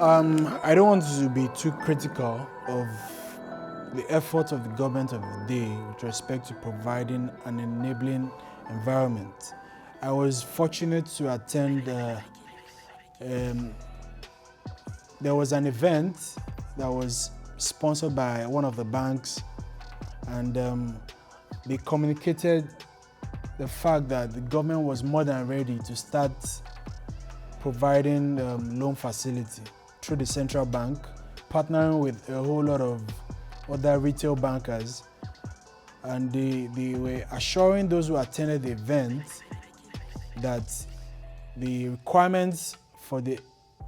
I don't want to be too critical of the efforts of the government of the day with respect to providing an enabling environment. I was fortunate to attend, there was an event that was sponsored by one of the banks, and they communicated the fact that the government was more than ready to start providing loan facility through the central bank, partnering with a whole lot of other retail bankers, and they were assuring those who attended the event that the requirements for the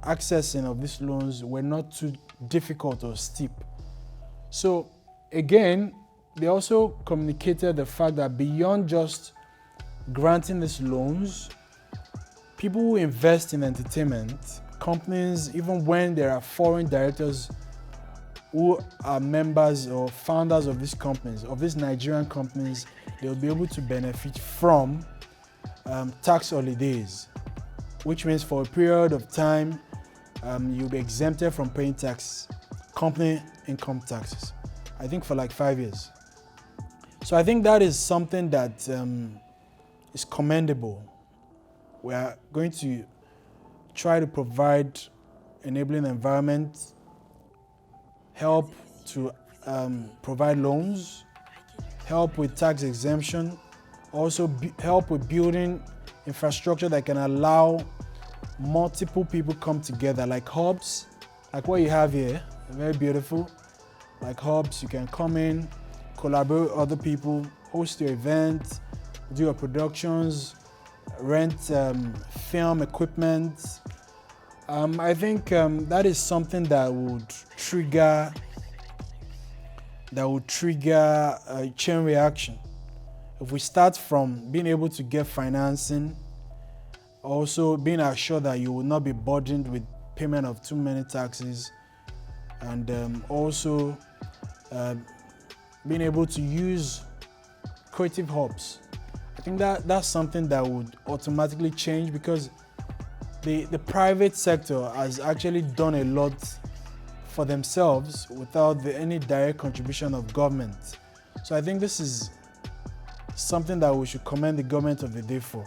accessing of these loans were not too difficult or steep. So again, they also communicated the fact that beyond just granting these loans, people who invest in entertainment, companies, even when there are foreign directors who are members or founders of these companies, of these Nigerian companies, they'll be able to benefit from tax holidays, which means for a period of time, you'll be exempted from paying tax, company income taxes, I think for like 5 years. So I think that is something that is commendable. We are going to try to provide enabling environment, help to provide loans, help with tax exemption, also help with building infrastructure that can allow multiple people come together, like hubs, like what you have here, very beautiful, like hubs. You can come in, collaborate with other people, host your event, do your productions, rent film equipment. I think that is something that would trigger a chain reaction. If we start from being able to get financing, also being assured that you will not be burdened with payment of too many taxes, and also being able to use creative hubs. I think that's something that would automatically change, because the private sector has actually done a lot for themselves without any direct contribution of government. So I think this is something that we should commend the government of the day for.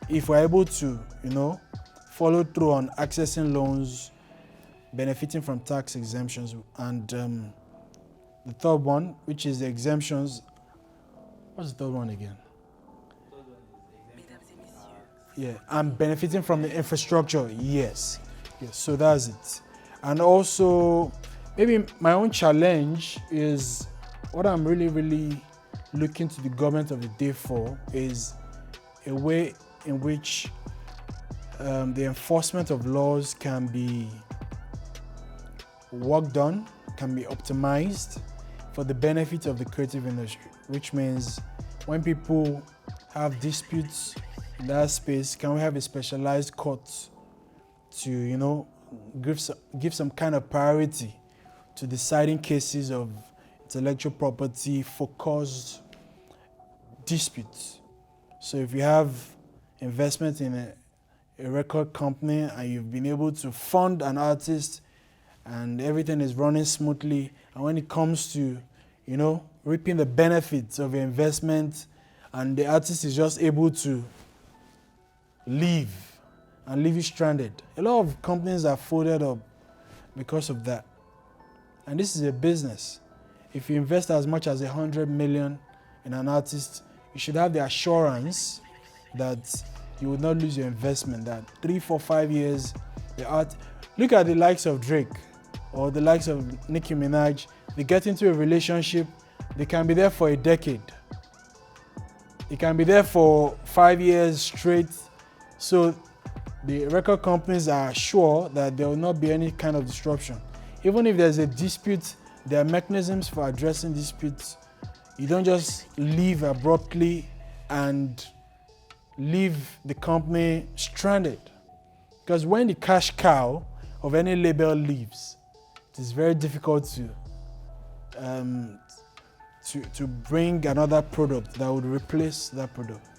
If we're able to, follow through on accessing loans, benefiting from tax exemptions, and the third one, which is the exemptions. What's the third one again? Yeah, I'm benefiting from the infrastructure. Yes, so that's it. And also, maybe my own challenge is what I'm really looking to the government of the day for is a way in which the enforcement of laws can be worked on, can be optimized for the benefit of the creative industry, which means when people have disputes in that space, can we have a specialized court to, give some kind of priority to deciding cases of intellectual property focused disputes. So if you have investment in a record company and you've been able to fund an artist and everything is running smoothly, and when it comes to, reaping the benefits of your investment, and the artist is just able to leave you stranded. A lot of companies are folded up because of that. And this is a business. If you invest as much as 100 million in an artist, you should have the assurance that you would not lose your investment, that 3, 4, 5 years, look at the likes of Drake or the likes of Nicki Minaj. They get into a relationship, they can be there for a decade. They can be there for 5 years straight. So the record companies are sure that there will not be any kind of disruption. Even if there's a dispute, there are mechanisms for addressing disputes. You don't just leave abruptly and leave the company stranded. Because when the cash cow of any label leaves, it is very difficult to bring another product that would replace that product.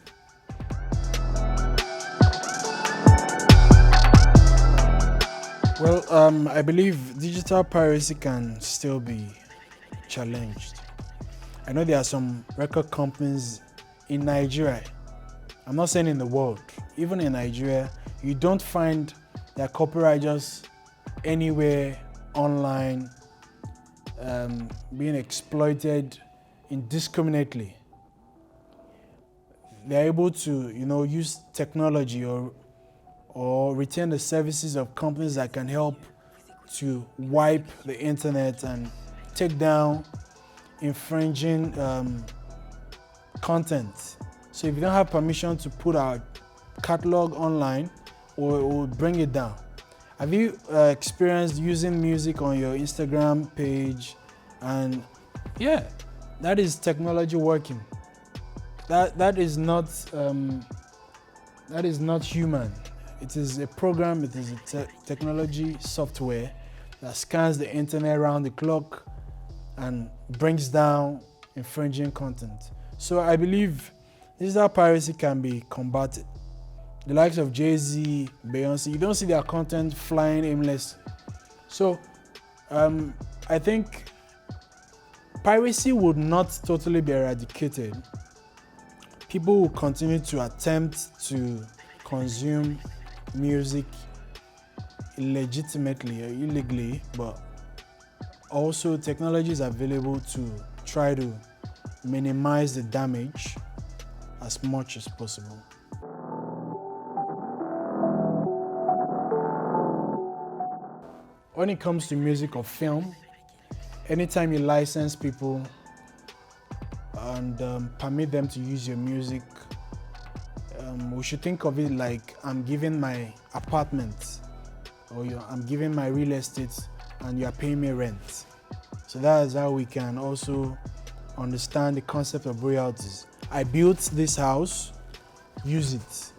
Well, I believe digital piracy can still be challenged. I know there are some record companies in Nigeria. I'm not saying in the world. Even in Nigeria, you don't find their copyright just anywhere online being exploited indiscriminately. They're able to, use technology or retain the services of companies that can help to wipe the internet and take down infringing content. So if you don't have permission to put our catalog online, or bring it down. Have you experienced using music on your Instagram page? And yeah, that is technology working. That is not human. It is a program. It is a technology software that scans the internet around the clock and brings down infringing content. So I believe digital piracy can be combated. The likes of Jay-Z, Beyonce, you don't see their content flying aimless. So I think piracy would not totally be eradicated. People will continue to attempt to consume music illegitimately or illegally, but also technology is available to try to minimize the damage as much as possible. When it comes to music or film, anytime you license people and permit them to use your music, we should think of it like I'm giving my apartment or I'm giving my real estate and you are paying me rent. So that is how we can also understand the concept of royalties. I built this house, use it.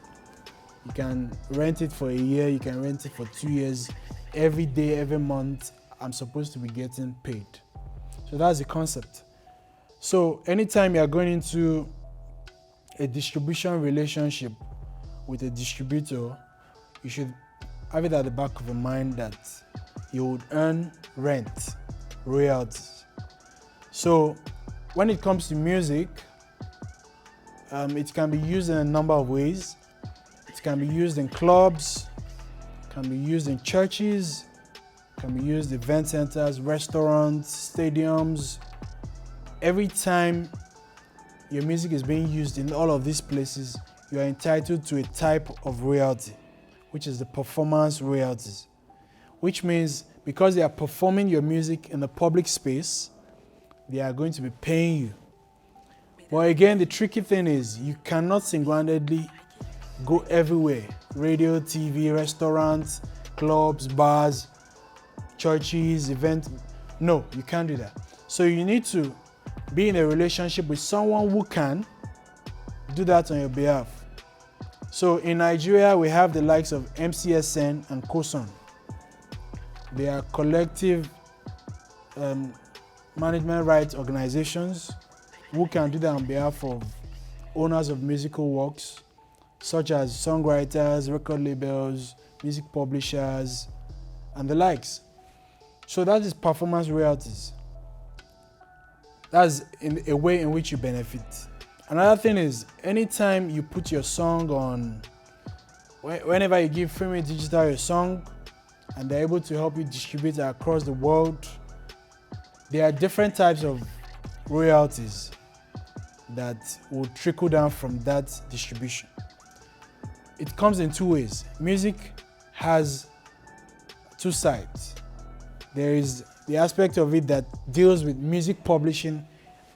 You can rent it for a year, you can rent it for 2 years. Every day, every month, I'm supposed to be getting paid. So that's the concept. So anytime you are going into a distribution relationship with a distributor, you should have it at the back of your mind that you would earn rent, royalties. So when it comes to music, it can be used in a number of ways. It can be used in clubs, can be used in churches, can be used in event centers, restaurants, stadiums. Every time your music is being used in all of these places, you are entitled to a type of royalty, which is the performance royalties, which means because they are performing your music in the public space, they are going to be paying you. But again, the tricky thing is you cannot single-handedly go everywhere. Radio, TV, restaurants, clubs, bars, churches, events. No, you can't do that. So you need to be in a relationship with someone who can do that on your behalf. So in Nigeria, we have the likes of MCSN and COSON. They are collective management rights organizations who can do that on behalf of owners of musical works, such as songwriters, record labels, music publishers, and the likes. So that is performance royalties. That's in a way in which you benefit. Another thing is, anytime you put your song on, whenever you give Freemi Digital your song, and they're able to help you distribute it across the world, there are different types of royalties that will trickle down from that distribution. It comes in two ways. Music has two sides. There is the aspect of it that deals with music publishing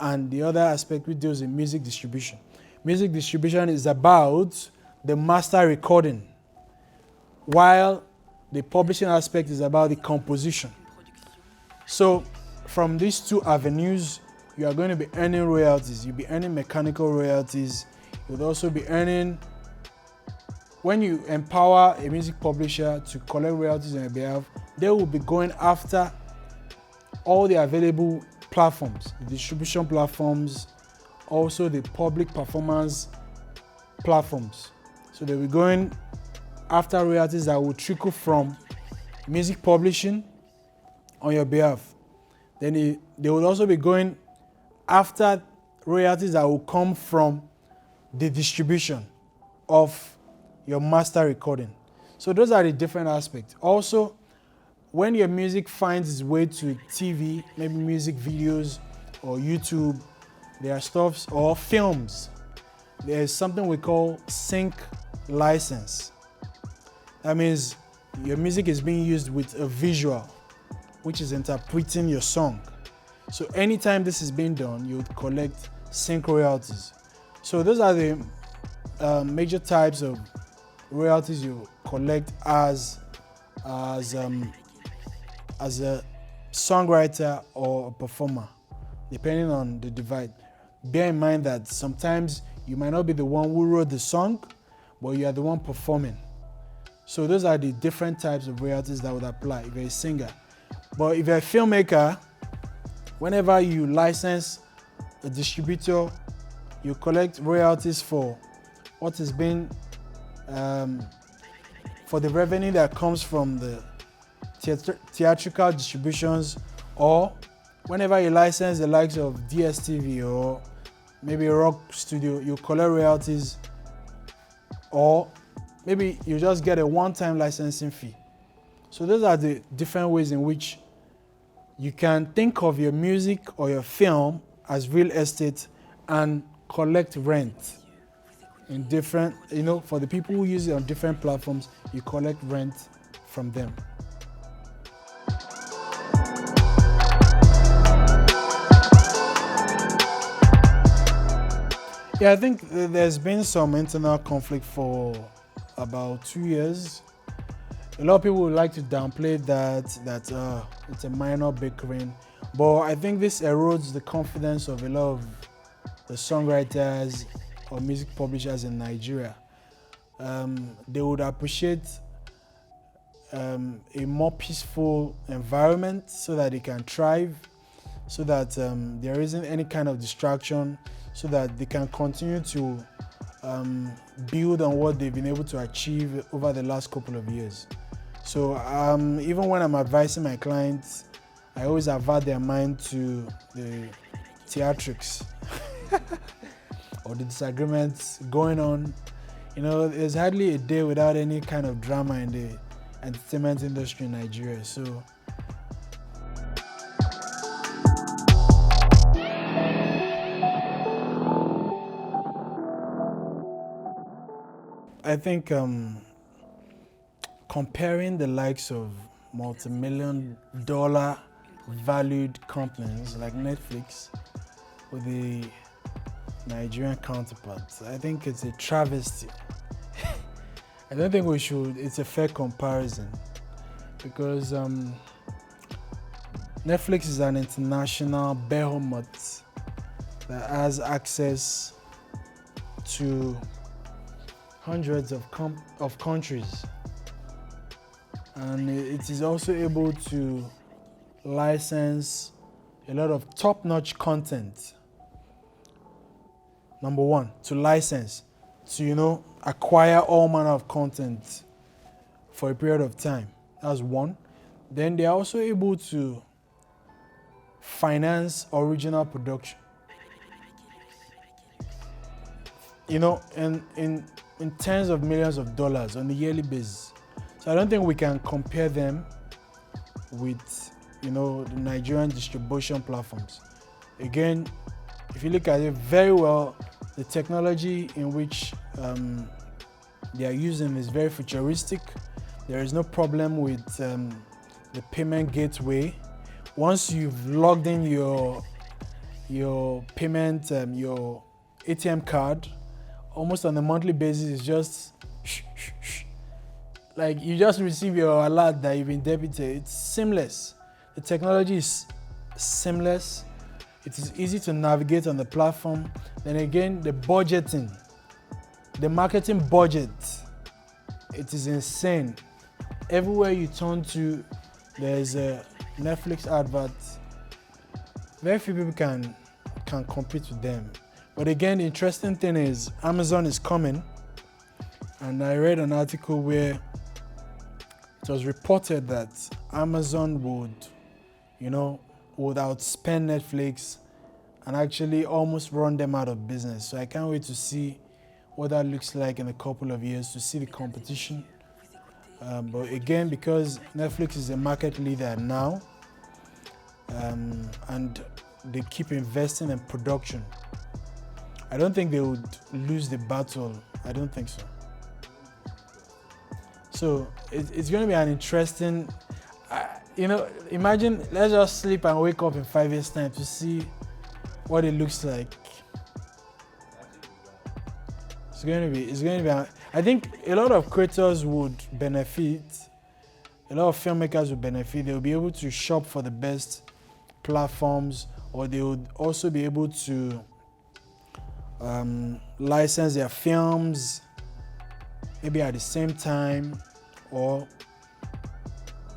and the other aspect which deals with music distribution. Music distribution is about the master recording, while the publishing aspect is about the composition. So from these two avenues, you are going to be earning royalties. You'll be earning mechanical royalties. You'll also be earning, when you empower a music publisher to collect royalties on your behalf, they will be going after all the available platforms, the distribution platforms, also the public performance platforms. So they'll be going after royalties that will trickle from music publishing on your behalf. Then they will also be going after royalties that will come from the distribution of your master recording. So those are the different aspects. Also, when your music finds its way to TV, maybe music videos or YouTube, there are stuffs or films. There's something we call sync license. That means your music is being used with a visual, which is interpreting your song. So anytime this is being done, you would collect sync royalties. So those are the major types of royalties you collect as a songwriter or a performer, depending on the divide. Bear in mind that sometimes you might not be the one who wrote the song, but you are the one performing. So those are the different types of royalties that would apply if you're a singer. But if you're a filmmaker, whenever you license a distributor, you collect royalties for what has been for the revenue that comes from the theatrical distributions, or whenever you license the likes of DSTV or maybe a rock studio, you collect royalties, or maybe you just get a one-time licensing fee. So those are the different ways in which you can think of your music or your film as real estate and collect rent in different, for the people who use it on different platforms, you collect rent from them. Yeah, I think there's been some internal conflict for about 2 years. A lot of people would like to downplay that it's a minor bickering, but I think this erodes the confidence of a lot of the songwriters or music publishers in Nigeria. They would appreciate a more peaceful environment so that they can thrive, so that there isn't any kind of distraction, so that they can continue to build on what they've been able to achieve over the last couple of years. So even when I'm advising my clients, I always avert their mind to the theatrics or the disagreements going on. There's hardly a day without any kind of drama in the entertainment industry in Nigeria. So I think comparing the likes of multi-million-dollar valued companies like Netflix with the Nigerian counterparts, I think it's a travesty. I don't think it's a fair comparison, because Netflix is an international behemoth that has access to hundreds of countries, and it is also able to license a lot of top-notch content. Number one, to license, to acquire all manner of content for a period of time. That's one. Then they are also able to finance original production. In tens of millions of dollars on a yearly basis. So I don't think we can compare them with, the Nigerian distribution platforms. Again, if you look at it very well, the technology in which they are using is very futuristic. There is no problem with the payment gateway. Once you've logged in your payment, your ATM card, almost on a monthly basis, it's just like you just receive your alert that you've been debited. It's seamless. The technology is seamless. It is easy to navigate on the platform. Then again, the budgeting, the marketing budget, it is insane. Everywhere you turn to, there's a Netflix advert. Very few people can compete with them. But again, the interesting thing is Amazon is coming, and I read an article where it it was reported that Amazon would outspend Netflix and actually almost run them out of business. So I can't wait to see what that looks like in a couple of years, to see the competition. But again, because Netflix is a market leader now, and they keep investing in production, I don't think they would lose the battle. I don't think so. So it's going to be an interesting, imagine, let's just sleep and wake up in 5 years' time to see what it looks like. It's going to be, I think a lot of creators would benefit, a lot of filmmakers would benefit. They'll be able to shop for the best platforms, or they would also be able to license their films maybe at the same time, or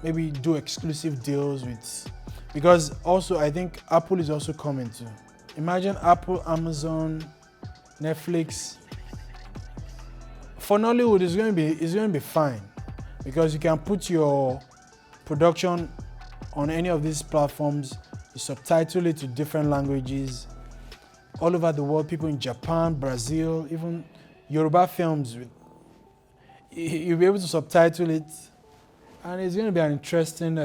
maybe do exclusive deals with, because also I think Apple is also coming too. Imagine Apple, Amazon, Netflix. For Nollywood, it's going to be fine, because you can put your production on any of these platforms, you subtitle it to different languages all over the world, people in Japan, Brazil, even Yoruba films. You'll be able to subtitle it, and it's going to be an interesting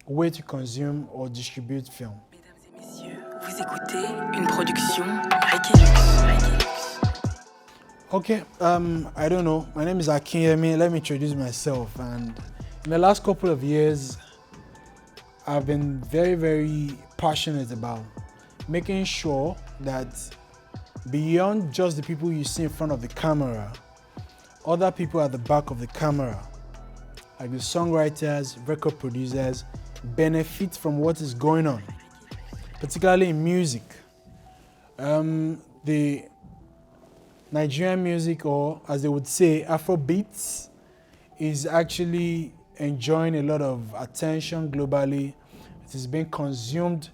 way to consume or distribute film. Mesdames et messieurs, vous écoutez une production Akinlux. Okay, I don't know. My name is Akinyemi. Let me introduce myself. And in the last couple of years, I've been very, very passionate about making sure that beyond just the people you see in front of the camera, other people at the back of the camera, like the songwriters, record producers, benefit from what is going on, particularly in music. The Nigerian music, or as they would say, Afrobeats, is actually enjoying a lot of attention globally. It is being consumed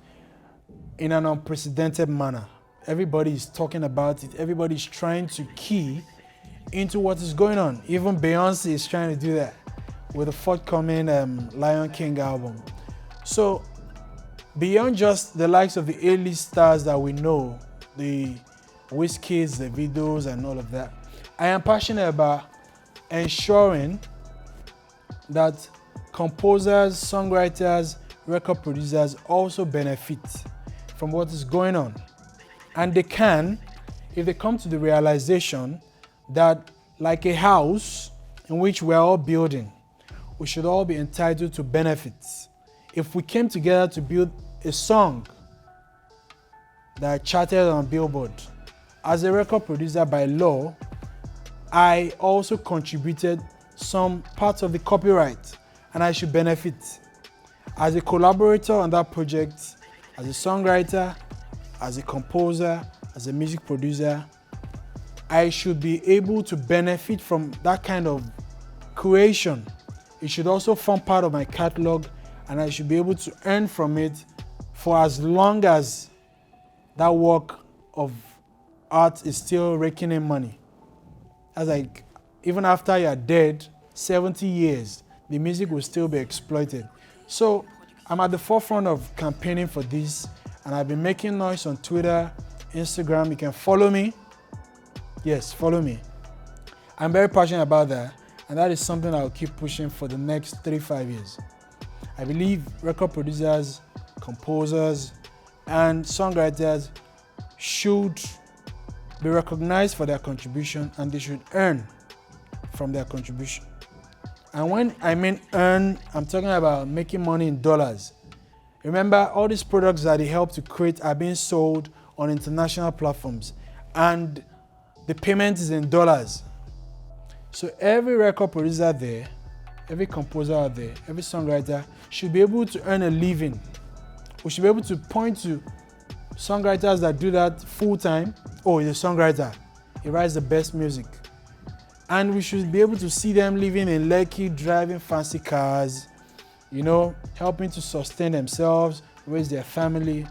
in an unprecedented manner. Everybody is talking about it. Everybody is trying to key into what is going on. Even Beyonce is trying to do that with the forthcoming Lion King album. So beyond just the likes of the A-list stars that we know, the Wizkids, the videos and all of that, I am passionate about ensuring that composers, songwriters, record producers also benefit from what is going on. And they can, if they come to the realization that, like a house in which we're all building, we should all be entitled to benefits. If we came together to build a song that charted on Billboard, as a record producer by law, I also contributed some parts of the copyright, and I should benefit. As a collaborator on that project, as a songwriter, as a composer, as a music producer, I should be able to benefit from that kind of creation. It should also form part of my catalog, and I should be able to earn from it for as long as that work of art is still raking in money. That's like, even after you're dead, 70 years, the music will still be exploited. So I'm at the forefront of campaigning for this, and I've been making noise on Twitter, Instagram. You can follow me. Yes, follow me. I'm very passionate about that, and that is something I'll keep pushing for the next 3-5 years. I believe record producers, composers, and songwriters should be recognized for their contribution, and they should earn from their contribution. And when I mean earn, I'm talking about making money in dollars. Remember, all these products that they help to create are being sold on international platforms, and the payment is in dollars. So every record producer there, every composer out there, every songwriter should be able to earn a living. We should be able to point to songwriters that do that full time. Oh, he's a songwriter. He writes the best music. And we should be able to see them living in Lekki, driving fancy cars, helping to sustain themselves, raise their family.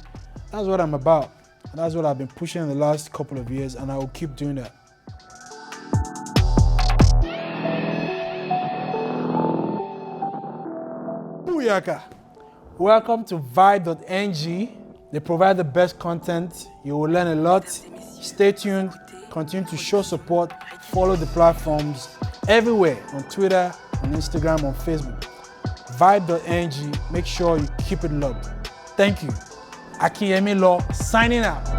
That's what I'm about. And that's what I've been pushing in the last couple of years, and I will keep doing that. Booyaka! Welcome to Vibe.ng. They provide the best content. You will learn a lot. Stay tuned. Continue to show support. Follow the platforms everywhere on Twitter, on Instagram, on Facebook. Vibe.ng. Make sure you keep it locked. Thank you. Akinyemi Law signing out.